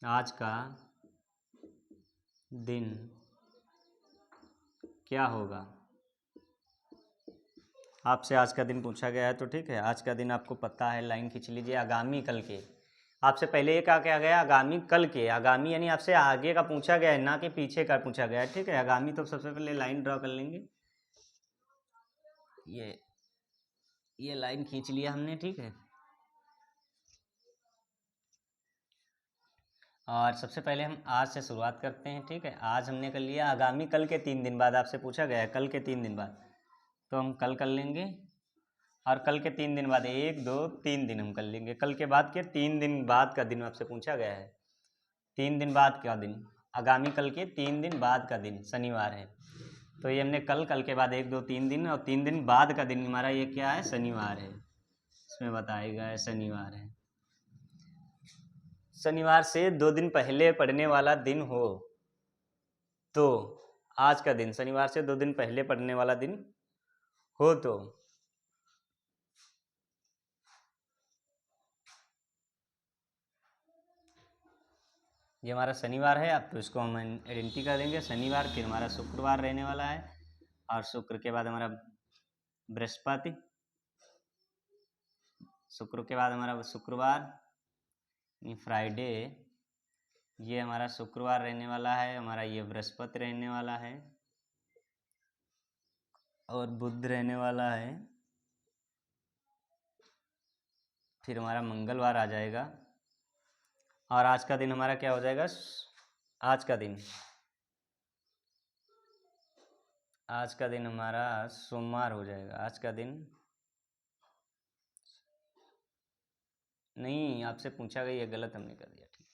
आज का दिन क्या होगा। आपसे आज का दिन पूछा गया है, तो ठीक है, आज का दिन आपको पता है, लाइन खींच लीजिए। आगामी कल के, आपसे पहले एक क्या गया, आगामी कल के, आगामी यानी आपसे आगे का पूछा गया है, ना कि पीछे का पूछा गया है, ठीक है। आगामी तो सबसे पहले लाइन ड्रॉ कर लेंगे, ये लाइन खींच लिया हमने, ठीक है। और सबसे पहले हम आज से शुरुआत करते हैं, ठीक है। आज हमने कर लिया आगामी कल के 3 दिन बाद, आपसे पूछा गया है कल के 3 दिन बाद, तो हम कल कर लेंगे। और कल के 3 दिन बाद 1-2-3 दिन हम कर लेंगे। कल के बाद के 3 दिन बाद का दिन आपसे पूछा गया है, 3 दिन बाद का दिन, आगामी कल के 3 दिन बाद का दिन शनिवार है, तो ये हमने कल के बाद 1-2-3 दिन, और 3 दिन बाद का दिन हमारा ये क्या है, शनिवार है, इसमें बताएगा है शनिवार है। शनिवार से 2 दिन पहले पड़ने वाला दिन हो तो आज का दिन, शनिवार से 2 दिन पहले पड़ने वाला दिन हो तो ये हमारा शनिवार है। अब तो इसको हम आइडेंटिटी कर देंगे शनिवार, फिर हमारा शुक्रवार रहने वाला है, और शुक्र के बाद हमारा बृहस्पति, शुक्र के बाद हमारा शुक्रवार फ्राइडे, ये हमारा शुक्रवार रहने वाला है, हमारा ये बृहस्पति रहने वाला है, और बुध रहने वाला है, फिर हमारा मंगलवार आ जाएगा, और आज का दिन हमारा क्या हो जाएगा? आज का दिन हमारा सोमवार हो जाएगा। आज का दिन नहीं, आपसे पूछा गया, ये गलत हमने कर दिया। ठीक,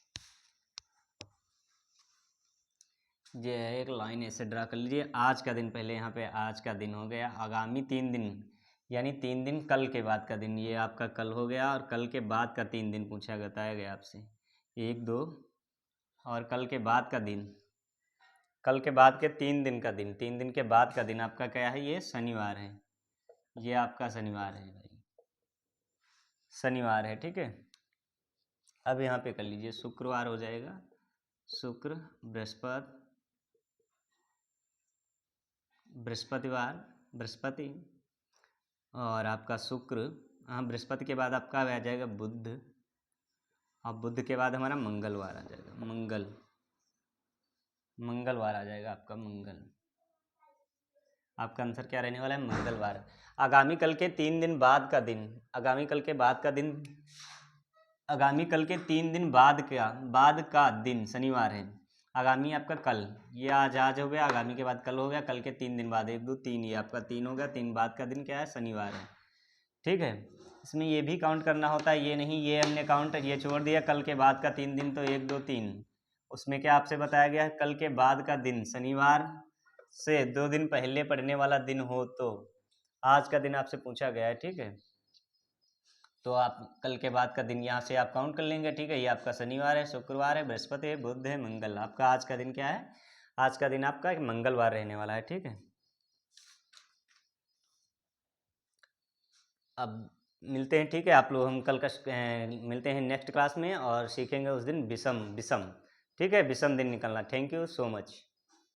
ये है एक लाइन ऐसे ड्रा कर लीजिए। आज का दिन पहले यहाँ पे आज का दिन हो गया, आगामी 3 दिन, यानी 3 दिन कल के बाद का दिन, ये आपका कल हो गया, और कल के बाद का 3 दिन पूछा बताया गया आपसे, 1 2, और कल के बाद का दिन, कल के बाद के 3 दिन का दिन, 3 दिन के बाद का दिन आपका क्या है? ये शनिवार है, ये आपका शनिवार है भाई, शनिवार है। ठीक है, अब यहाँ पे कर लीजिए, शुक्रवार हो जाएगा, शुक्र, बृहस्पतिवार, बृहस्पति, और आपका शुक्र, हाँ बृहस्पति के बाद आपका आ जाएगा बुध, और बुध के बाद हमारा मंगलवार आ जाएगा, मंगलवार आ जाएगा आपका, आपका आंसर क्या रहने वाला है? मंगलवार। आगामी कल के 3 दिन बाद का दिन, आगामी कल के 3 दिन बाद का दिन शनिवार है। आगामी आपका कल, ये आज हो गया, आगामी के बाद कल हो गया, कल के 3 दिन बाद, 1 2 3, ये आपका 3 हो गया, 3 बाद का दिन क्या है? शनिवार है। ठीक है, इसमें ये भी काउंट करना होता है, ये नहीं, ये हमने काउंट ये छोड़ दिया, कल के बाद का 3 दिन तो 1 2 3, उसमें क्या आपसे बताया गया है? कल के बाद का दिन शनिवार से 2 दिन पहले पड़ने वाला दिन हो तो आज का दिन आपसे पूछा गया है। ठीक है, तो आप कल के बाद का दिन यहाँ से आप काउंट कर लेंगे। ठीक है, ये आपका शनिवार है, शुक्रवार है, बृहस्पति है, बुध है, मंगल। आपका आज का दिन क्या है? आज का दिन आपका मंगलवार रहने वाला है। ठीक है, अब मिलते हैं। ठीक है, आप लोग, हम कल का मिलते हैं नेक्स्ट क्लास में, और सीखेंगे उस दिन विषम। ठीक है, विषम दिन निकलना। Thank you so much.